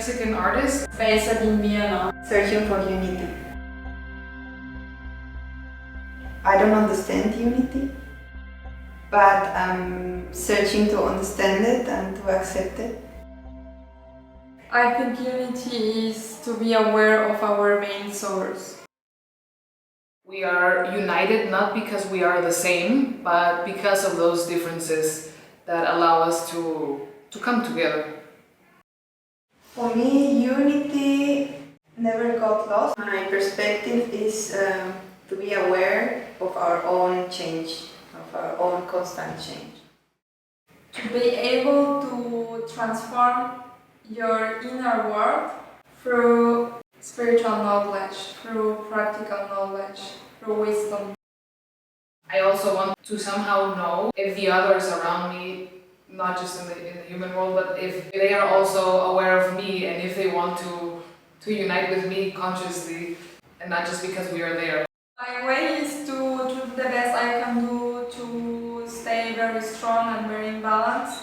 Mexican artist based in Vienna. Searching for unity. I don't understand unity, but I'm searching to understand it and to accept it. I think unity is to be aware of our main source. We are united not because we are the same, but because of those differences that allow us to come together. For me, unity never got lost. My perspective is to be aware of our own change, of our own constant change. To be able to transform your inner world through spiritual knowledge, through practical knowledge, through wisdom. I also want to somehow know if the others around me, not just in the human world, but if they are also aware of me and if they want to unite with me consciously and not just because we are there. My way is to do the best I can do to stay very strong and very in balance.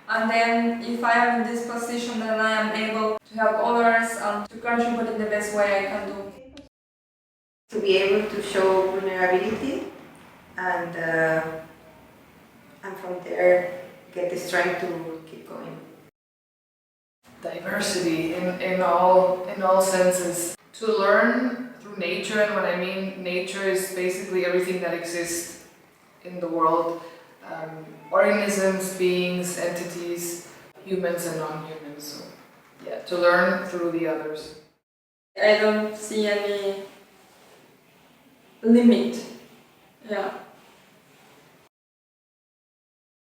And then if I am in this position, then I am able to help others and to contribute in the best way I can do. To be able to show vulnerability and from there get the strength to keep going. Diversity in all senses. To learn through nature, and when I mean nature is basically everything that exists in the world. Organisms, beings, entities, humans and non-humans. So, yeah, to learn through the others. I don't see any limit. Yeah.